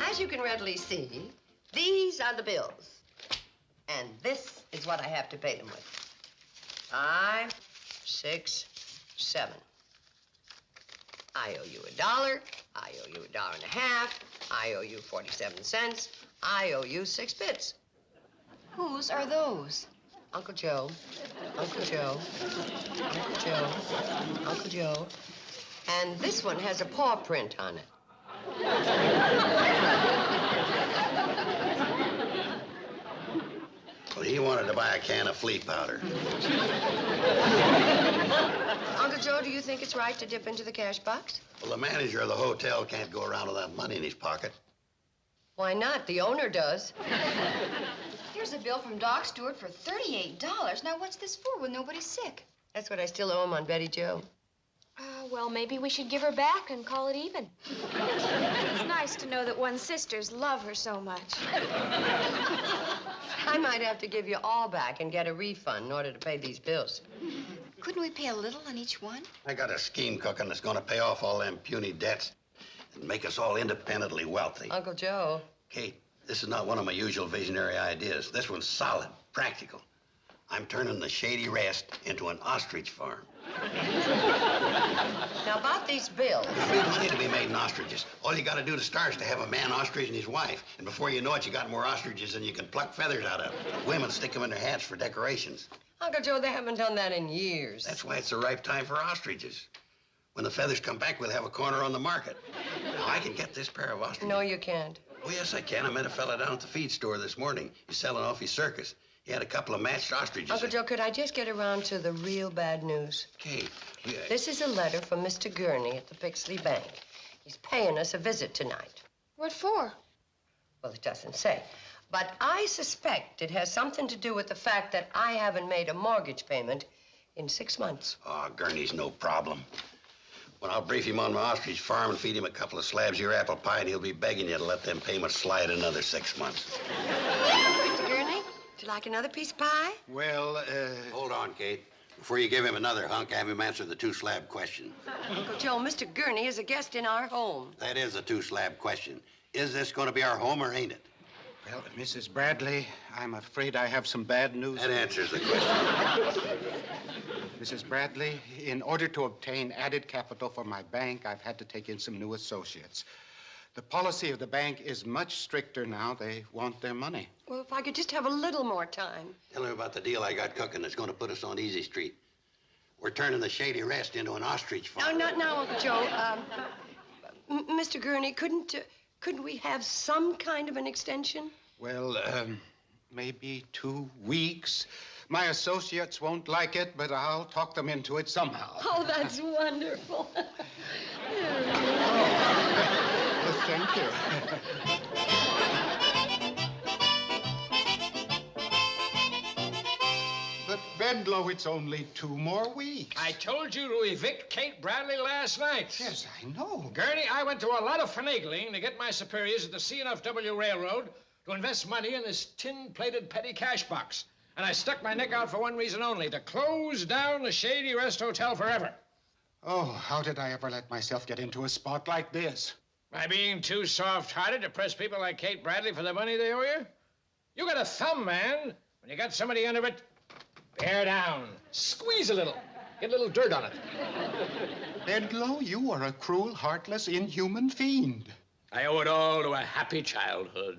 As you can readily see, these are the bills. And this is what I have to pay them with. 5, 6, 7. I owe you $1. I owe you $1.50. I owe you 47 cents. I owe you 6 bits. Whose are those? Uncle Joe, Uncle Joe, Uncle Joe, Uncle Joe. And this one has a paw print on it. Well, he wanted to buy a can of flea powder. Uncle Joe, do you think it's right to dip into the cash box? Well, the manager of the hotel can't go around with that money in his pocket. Why not? The owner does. Here's a bill from Doc Stewart for $38. Now, what's this for when nobody's sick? That's what I still owe him on Betty Jo. Well, maybe we should give her back and call it even. It's nice to know that one's sisters love her so much. I might have to give you all back and get a refund in order to pay these bills. Couldn't we pay a little on each one? I got a scheme cooking that's going to pay off all them puny debts and make us all independently wealthy. Uncle Joe. Kate, this is not one of my usual visionary ideas. This one's solid, practical. I'm turning the Shady Rest into an ostrich farm. Now, about these bills. There's real money to be made in ostriches. All you got to do to start is to have a man ostrich and his wife. And before you know it, you got more ostriches than you can pluck feathers out of. Women stick them in their hats for decorations. Uncle Joe, they haven't done that in years. That's why it's the ripe time for ostriches. When the feathers come back, we'll have a corner on the market. Now, I can get this pair of ostriches. No, you can't. Oh, yes, I can. I met a fella down at the feed store this morning. He's selling off his circus. He had a couple of matched ostriches. Uncle Joe, could I just get around to the real bad news? Kate, This is a letter from Mr. Gurney at the Pixley Bank. He's paying us a visit tonight. What for? Well, it doesn't say. But I suspect it has something to do with the fact that I haven't made a mortgage payment in 6 months. Oh, Gurney's no problem. Well, I'll brief him on my ostrich farm and feed him a couple of slabs of your apple pie, and he'll be begging you to let them payments slide another 6 months. Mr. Gurney, would you like another piece of pie? Well, Hold on, Kate. Before you give him another hunk, have him answer the 2-slab question. Uncle Joe, Mr. Gurney is a guest in our home. That is a 2-slab question. Is this going to be our home or ain't it? well, Mrs. Bradley, I'm afraid I have some bad news. That answers the question. Mrs. Bradley, in order to obtain added capital for my bank, I've had to take in some new associates. The policy of the bank is much stricter now. They want their money. Well, if I could just have a little more time. Tell him about the deal I got cooking that's going to put us on Easy Street. We're turning the Shady Rest into an ostrich farm. No, not now, Uncle Joe. Mr. Gurney, couldn't we have some kind of an extension? Well, maybe 2 weeks. My associates won't like it, but I'll talk them into it somehow. Oh, that's wonderful. Well, thank you. But, Bedloe, it's only 2 more weeks. I told you to evict Kate Bradley last night. Yes, I know. Gurney, I went to a lot of finagling to get my superiors at the C&F.W. Railroad to invest money in this tin-plated petty cash box. And I stuck my neck out for one reason only, to close down the Shady Rest Hotel forever. Oh, how did I ever let myself get into a spot like this? By being too soft-hearted to press people like Kate Bradley for the money they owe you? You got a thumb, man. When you got somebody under it, bear down. Squeeze a little. Get a little dirt on it. Bedloe, you are a cruel, heartless, inhuman fiend. I owe it all to a happy childhood.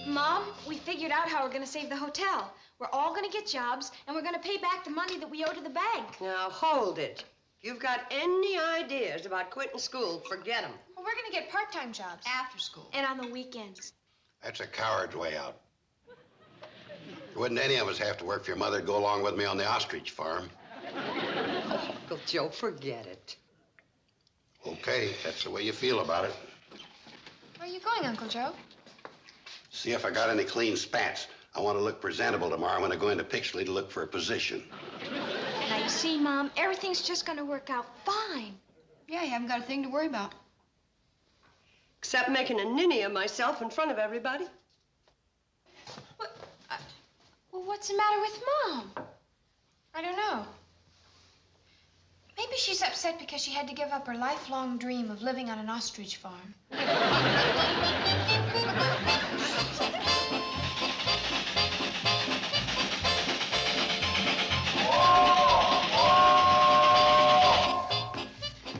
Mom, we figured out how we're going to save the hotel. We're all going to get jobs, and we're going to pay back the money that we owe to the bank. Now, hold it. If you've got any ideas about quitting school, forget them. Well, we're going to get part-time jobs. After school. And on the weekends. That's a coward's way out. Wouldn't any of us have to work for your mother to go along with me on the ostrich farm? Oh, Uncle Joe, forget it. Okay, that's the way you feel about it. Where are you going, Uncle Joe? See if I got any clean spats. I want to look presentable tomorrow when I go into Pixley to look for a position. Now, you see, Mom, everything's just going to work out fine. Yeah, you haven't got a thing to worry about. Except making a ninny of myself in front of everybody. Well, what's the matter with Mom? I don't know. she's upset because she had to give up her lifelong dream of living on an ostrich farm.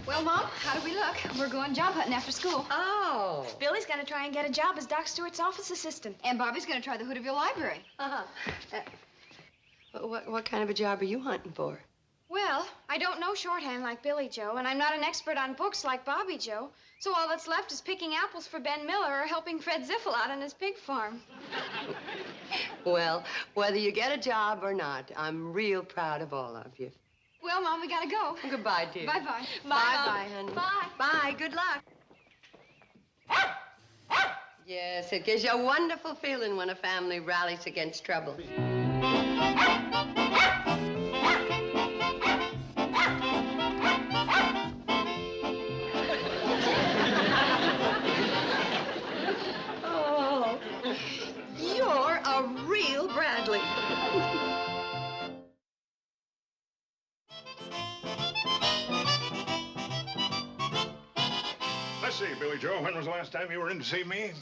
Well, Mom, how do we look? We're going job hunting after school. Oh. Billy's gonna try and get a job as Doc Stewart's office assistant. And Bobby's going to try the Hooterville Library. Uh-huh. What kind of a job are you hunting for? Well, I don't know shorthand like Billy Joe, and I'm not an expert on books like Bobby Joe. So all that's left is picking apples for Ben Miller or helping Fred Ziffel out on his pig farm. Well, whether you get a job or not, I'm real proud of all of you. Well, Mom, we gotta go. Goodbye, dear. Bye-bye. Bye-bye, honey. Bye. Bye. Good luck. Yes, it gives you a wonderful feeling when a family rallies against trouble. Oh, you're a real Bradley. Let's see, Billy Joe, when was the last time you were in to see me?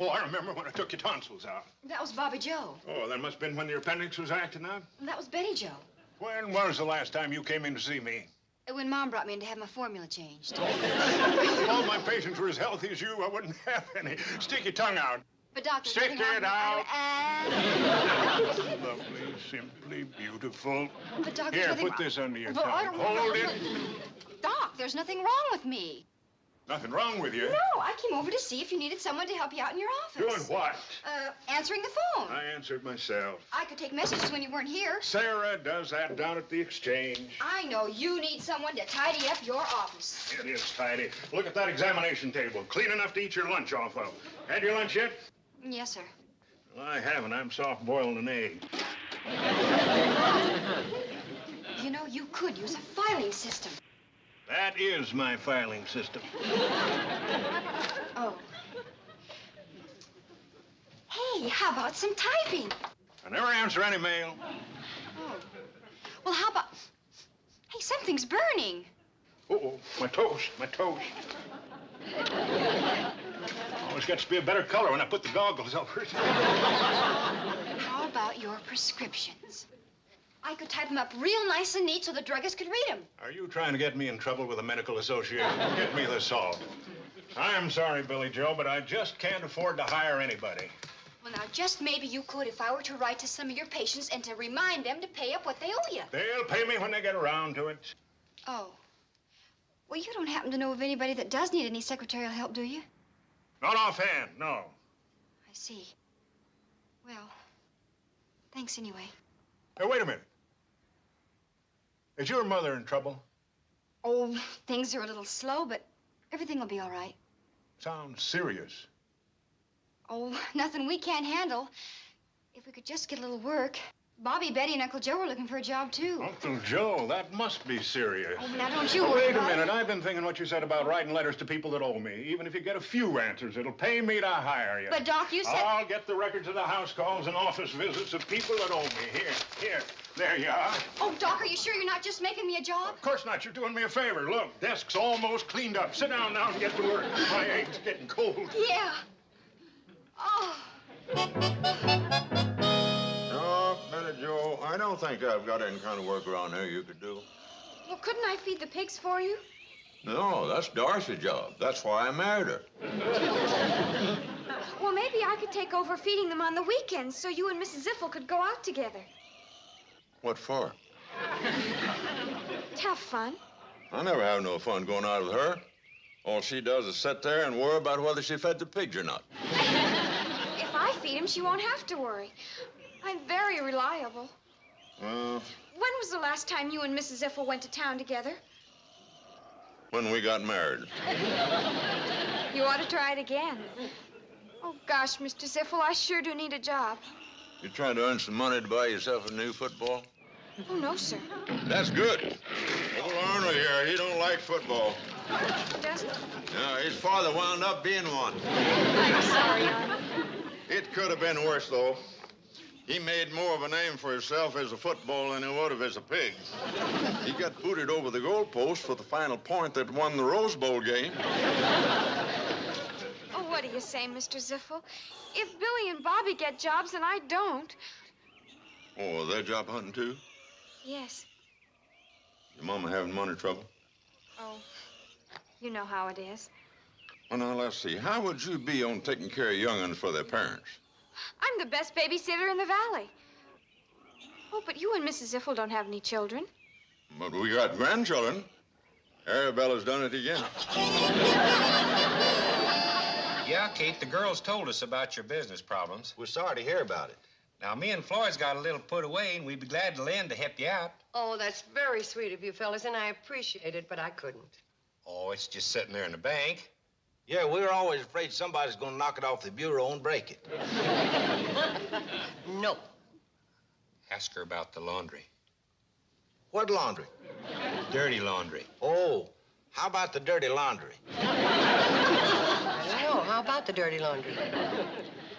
Oh, I remember when I took your tonsils out. That was Bobby Joe. Oh, that must have been when your appendix was acting up? That was Betty Joe. When was the last time you came in to see me? When Mom brought me in to have my formula changed. If all my patients were as healthy as you, I wouldn't have any. Stick your tongue out. But Doctor... Stick it out. Lovely, simply beautiful. But Doc, Here, there's nothing put this under your Well, I tongue. don't- Hold it. Doc, there's nothing wrong with me. Nothing wrong with you. No, I came over to see if you needed someone to help you out in your office. Doing what? Answering the phone. I answered myself. I could take messages when you weren't here. Sarah does that down at the exchange. I know you need someone to tidy up your office. It is tidy. Look at that examination table. Clean enough to eat your lunch off of. Had your lunch yet? Yes, sir. Well, I haven't. I'm soft-boiling an egg. You know, you could use a filing system. That is my filing system. Oh. Hey, how about some typing? I never answer any mail. Oh. Well, how about... Hey, something's burning. Uh-oh, my toast, my toast. Always gets to be a better color when I put the goggles over it. How about your prescriptions? I could type them up real nice and neat so the druggist could read them. Are you trying to get me in trouble with the medical association? Get me the salt. I am sorry, Billy Joe, but I just can't afford to hire anybody. Well, now, just maybe you could if I were to write to some of your patients and to remind them to pay up what they owe you. They'll pay me when they get around to it. Oh. Well, you don't happen to know of anybody that does need any secretarial help, do you? Not offhand, no. I see. Well, thanks anyway. Hey, wait a minute. Is your mother in trouble? Oh, things are a little slow, but everything will be all right. Sounds serious. Oh, nothing we can't handle. If we could just get a little work. Bobby, Betty, and Uncle Joe were looking for a job, too. Uncle Joe, that must be serious. Oh, now don't you worry Wait a about it. minute. I've been thinking what you said about writing letters to people that owe me. Even if you get a few answers, it'll pay me to hire you. But, Doc, you said... I'll get the records of the house calls and office visits of people that owe me. Here. There you are. Oh, Doc, are you sure you're not just making me a job? Of course not. You're doing me a favor. Look, desk's almost cleaned up. Sit down now and get to work. My egg's getting cold. Yeah. Oh. No, Betty Joe, I don't think I've got any kind of work around here you could do. Well, couldn't I feed the pigs for you? No, that's Darcy's job. That's why I married her. Well, maybe I could take over feeding them on the weekends so you and Mrs. Ziffel could go out together. What for? To have fun. I never have no fun going out with her. All she does is sit there and worry about whether she fed the pigs or not. If I feed him, she won't have to worry. I'm very reliable. When was the last time you and Mrs. Ziffel went to town together? When we got married. You ought to try it again. Oh, gosh, Mr. Ziffel, I sure do need a job. You trying to earn some money to buy yourself a new football? Oh, no, sir. That's good. Old Arnold here, he don't like football. He doesn't? No, his father wound up being one. I'm sorry, Arnold. It could have been worse, though. He made more of a name for himself as a football than he would have as a pig. He got booted over the goalpost for the final point that won the Rose Bowl game. Oh, what do you say, Mr. Ziffel? If Billy and Bobby get jobs and I don't... Oh, they're job hunting, too? Yes. Your mama having money trouble? Oh, you know how it is. Well, now, let's see. How would you be on taking care of young'uns for their parents? I'm the best babysitter in the valley. Oh, but you and Mrs. Ziffel don't have any children. But we got grandchildren. Arabella's done it again. Yeah, Kate, the girls told us about your business problems. We're sorry to hear about it. Now, me and Floyd's got a little put away, and we'd be glad to lend to help you out. Oh, that's very sweet of you fellas, and I appreciate it, but I couldn't. Oh, it's just sitting there in the bank. Yeah, we were always afraid somebody's going to knock it off the bureau and break it. No. Ask her about the laundry. What laundry? Dirty laundry. Oh, how about the dirty laundry? I don't know. How about the dirty laundry?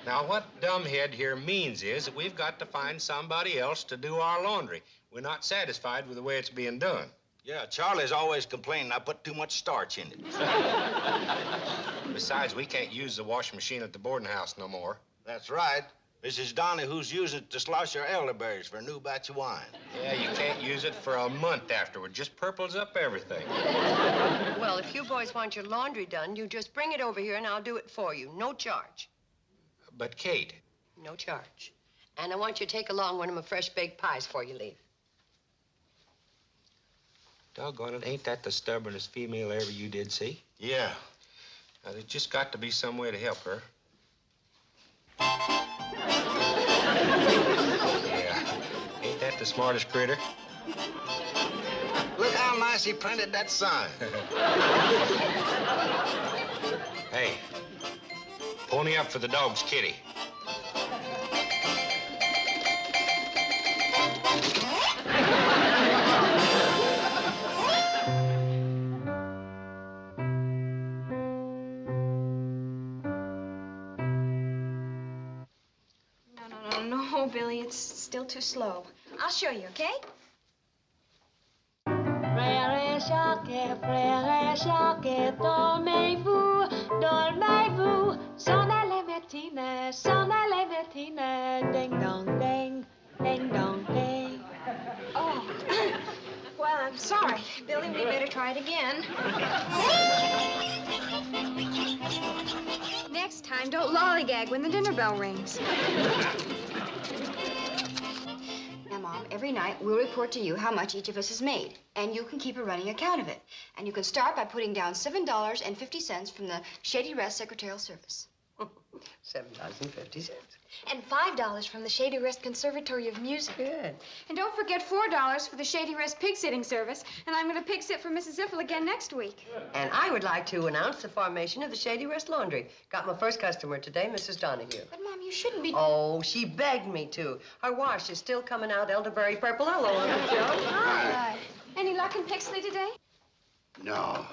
Now, what dumbhead here means is that we've got to find somebody else to do our laundry. We're not satisfied with the way it's being done. Yeah, Charlie's always complaining I put too much starch in it. Besides, we can't use the washing machine at the boarding house no more. That's right. Mrs. Donahoo's using it to slosh her elderberries for a new batch of wine. Yeah, you can't use it for a month afterward. Just purples up everything. Well, if you boys want your laundry done, you just bring it over here and I'll do it for you. No charge. But, Kate... No charge. And I want you to take along one of my fresh baked pies before you leave. Doggone it, ain't that the stubbornest female ever you did see? Yeah. Now, there's just got to be some way to help her. Yeah. Ain't that the smartest critter? Look how nice he printed that sign. Hey, pony up for the dog's kitty. No, Billy, it's still too slow. I'll show you, okay? Frère Jacques, dormez-vous, s'en allez Martina, ding dong ding, ding dong ding. Oh, well, I'm sorry. Billy, we better try it again. Next time, don't lollygag when the dinner bell rings. Now, Mom, every night we'll report to you how much each of us has made, and you can keep a running account of it. And you can start by putting down $7.50 from the Shady Rest Secretarial Service. $7.50. And $5 from the Shady Rest Conservatory of Music. Good. And don't forget $4 for the Shady Rest pig-sitting service. And I'm going to pig-sit for Mrs. Ziffel again next week. And I would like to announce the formation of the Shady Rest Laundry. Got my first customer today, Mrs. Donahue. But, Mom, you shouldn't be... Oh, she begged me to. Her wash is still coming out elderberry purple all over her, Joe. Hi. Any luck in Pixley today? No.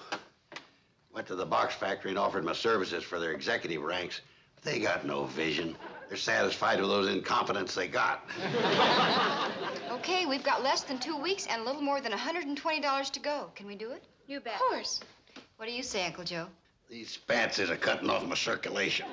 Went to the box factory and offered my services for their executive ranks. But they got no vision. They're satisfied with those incompetents they got. Okay, we've got less than 2 weeks and a little more than $120 to go. Can we do it? You bet. Of course. What do you say, Uncle Joe? These spats is a cutting off my circulation.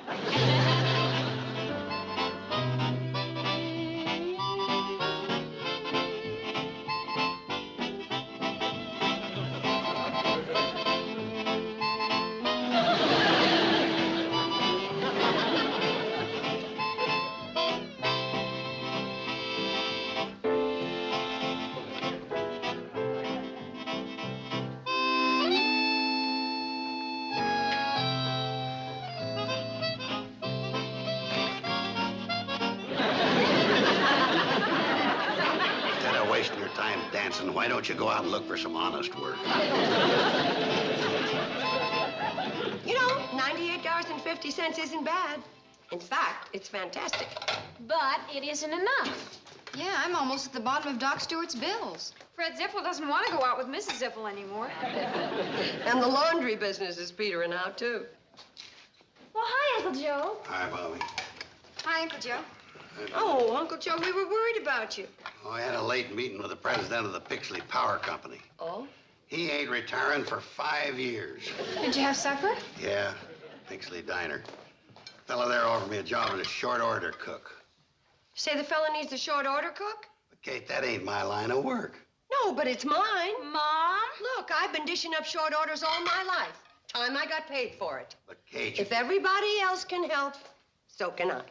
Dancing, why don't you go out and look for some honest work? You know, $98.50 isn't bad. In fact, it's fantastic. But it isn't enough. Yeah, I'm almost at the bottom of Doc Stewart's bills. Fred Ziffel doesn't want to go out with Mrs. Ziffel anymore. And the laundry business is petering out, too. Well, hi, Uncle Joe. Hi, Bobby. Hi, Uncle Joe. Oh, Uncle Joe, we were worried about you. Oh, I had a late meeting with the president of the Pixley Power Company. Oh? He ain't retiring for 5 years. Did you have supper? Yeah, Pixley Diner. Fella there offered me a job as a short order cook. Say the fella needs a short order cook? But, Kate, that ain't my line of work. No, but it's mine. Mom? Look, I've been dishing up short orders all my life. Time I got paid for it. But, Kate... If everybody else can help, so can I.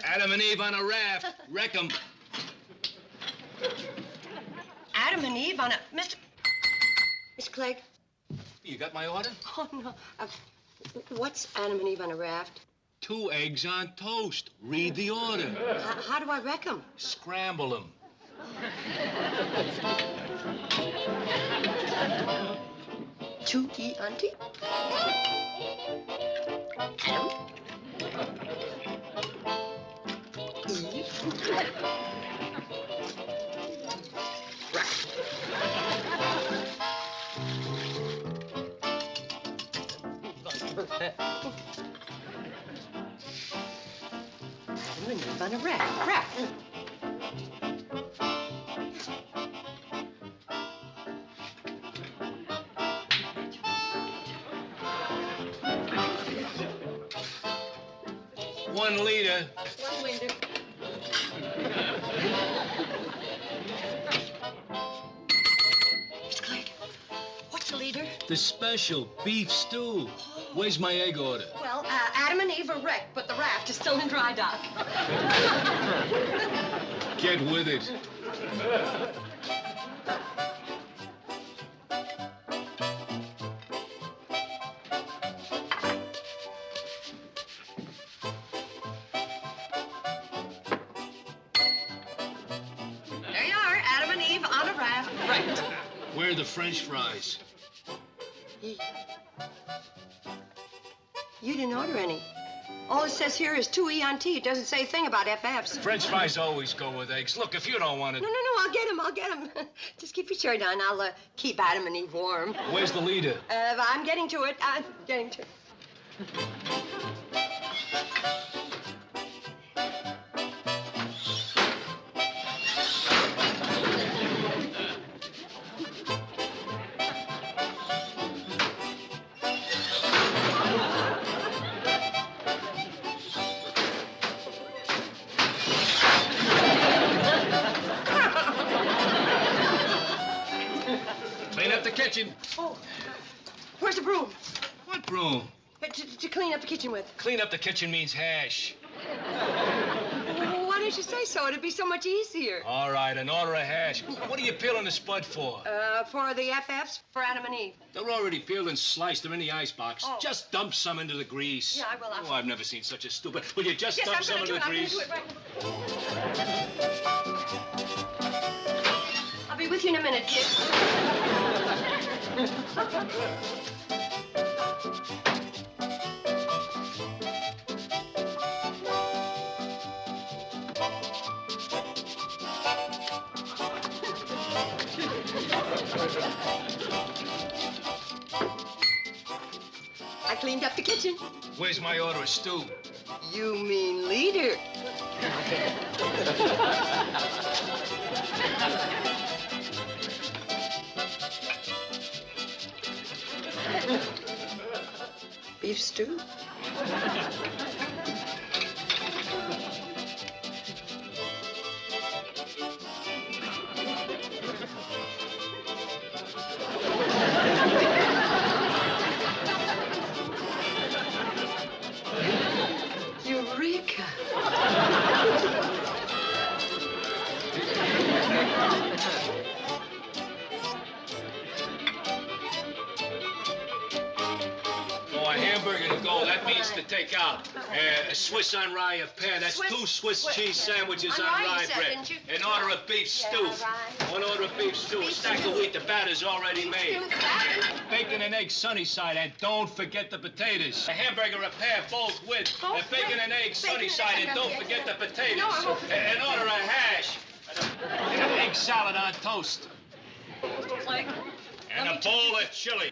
Adam and Eve on a raft. Wreck 'em. Adam and Eve on a... Mr. Clegg? You got my order? Oh, no. What's Adam and Eve on a raft? 2 eggs on toast. Read the order. How do I wreck them? Scramble them. Two auntie? Adam? Eve? Raft. Adam and Eve on a raft. One liter. 1 liter. Mr. Clegg, what's the leader? The special beef stew. Where's my egg order? Well, Adam and Eve are wrecked, but the raft is still in dry dock. Get with it. There you are, Adam and Eve on a raft, wrecked. Where are the French fries? You didn't order any. All it says here is 2 E-on-T. It doesn't say a thing about FFs. French fries always go with eggs. Look, if you don't want it... No, I'll get them. Just keep your shirt on. I'll keep Adam and Eve warm. Where's the leader? I'm getting to it. I'm getting to it. Clean up the kitchen. Oh, where's the broom? What broom? To clean up the kitchen with. Clean up the kitchen means hash. Well, why didn't you say so? It'd be so much easier. All right, an order of hash. What are you peeling the spud for? For the FFs, for Adam and Eve. They're already peeled and sliced. They're in the icebox. Oh. Just dump some into the grease. Yeah, I will. Oh, I've never seen such a stupid... Will you just Yes, dump I'm some gonna into the do it. grease? I'm gonna do it right. I'll be with you in a minute, kid. I cleaned up the kitchen. Where's my order of stew? You mean leader. Beef stew? Eureka! Oh, a hamburger to go. That means to take out. A Swiss on rye, a pair. That's Swiss- 2 Swiss cheese sandwiches On on rye, you rye said, bread. didn't you? An order of beef stew. rye. 1 order of beef stew. A Beef stack stew. of wheat. The batter's already made. Stew, batter. Bacon and egg sunny side, and don't forget the potatoes. A hamburger, a pair, both with. Both A bacon with. and egg Bacon sunny and side, egg, and don't okay. forget the potatoes. No, I won't forget. An order of hash. Egg salad on toast. And a bowl of chili.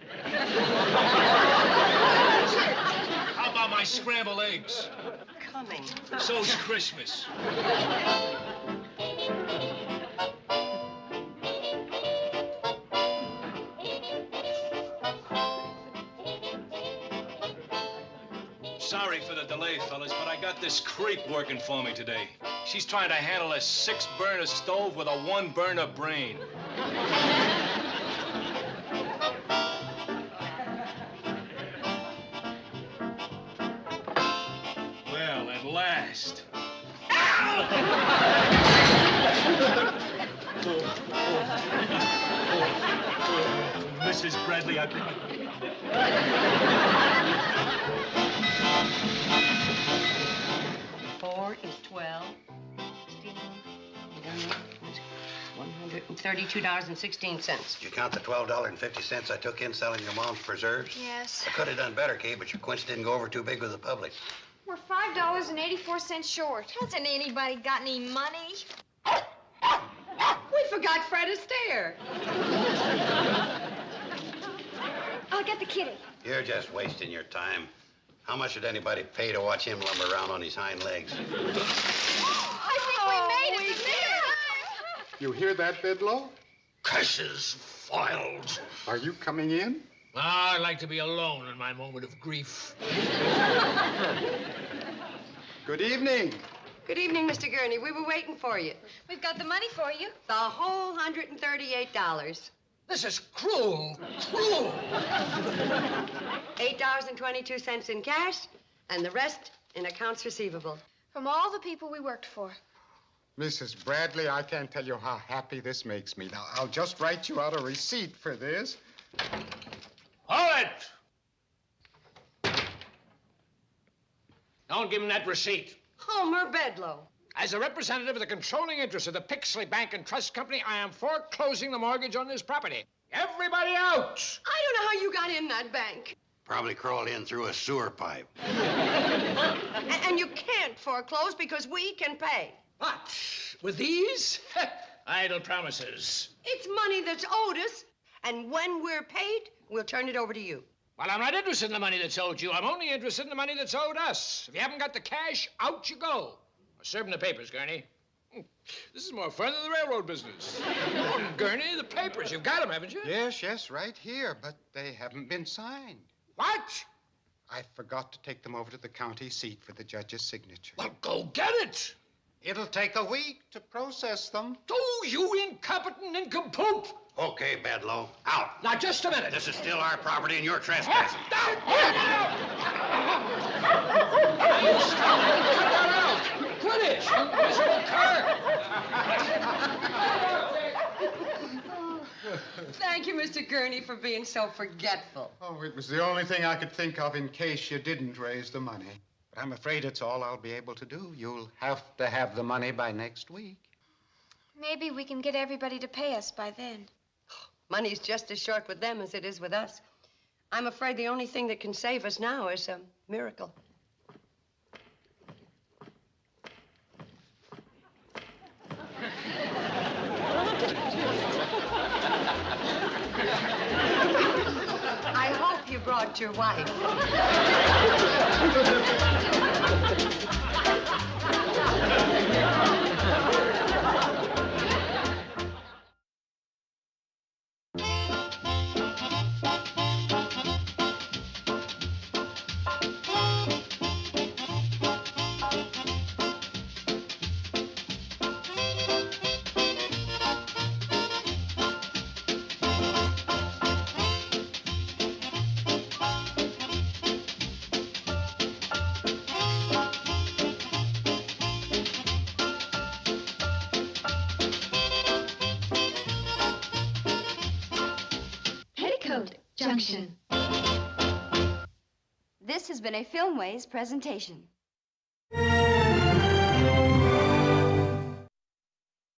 How about my scrambled eggs? Coming. So's Christmas. Sorry for the delay, fellas, but I got this creep working for me today. She's trying to handle a 6-burner stove with a 1-burner brain. Well, at last. Mrs. Bradley, I... 4 is 12. $132.16. Did you count the $12.50 I took in selling your mom's preserves? Yes. I could have done better, Kay, but your quince didn't go over too big with the public. We're $5.84 short. Hasn't anybody got any money? We forgot Fred Astaire. I'll get the kitty. You're just wasting your time. How much did anybody pay to watch him lumber around on his hind legs? I think we made it. You hear that, Bedloe? Curses, files. Are you coming in? I like to be alone in my moment of grief. Good evening. Good evening, Mr. Gurney. We were waiting for you. We've got the money for you. The whole $138. This is cruel, cruel. $8.22 in cash, and the rest in accounts receivable. From all the people we worked for. Mrs. Bradley, I can't tell you how happy this makes me. Now, I'll just write you out a receipt for this. Hold it! Don't give him that receipt. Homer Bedloe. As a representative of the controlling interest of the Pixley Bank and Trust Company, I am foreclosing the mortgage on this property. Everybody out! I don't know how you got in that bank. Probably crawled in through a sewer pipe. And you can't foreclose because we can pay. What? With these? Idle promises. It's money that's owed us, and when we're paid, we'll turn it over to you. Well, I'm not interested in the money that's owed you. I'm only interested in the money that's owed us. If you haven't got the cash, out you go. Serve him the papers, Gurney. This is more fun than the railroad business. Oh, Gurney, the papers. You've got them, haven't you? Yes, right here, but they haven't been signed. What? I forgot to take them over to the county seat for the judge's signature. Well, go get it. It'll take a week to process them. Oh, you incompetent nincompoop. Okay, Bedloe, out. Now, just a minute. This is still our property and you're trespassing. Cut that out. Quit it, you miserable cur. Thank you, Mr. Gurney, for being so forgetful. Oh, it was the only thing I could think of in case you didn't raise the money. But I'm afraid it's all I'll be able to do. You'll have to have the money by next week. Maybe we can get everybody to pay us by then. Money's just as short with them as it is with us. I'm afraid the only thing that can save us now is a miracle. I hope you brought your wife. Petticoat Junction. This has been a Filmways presentation.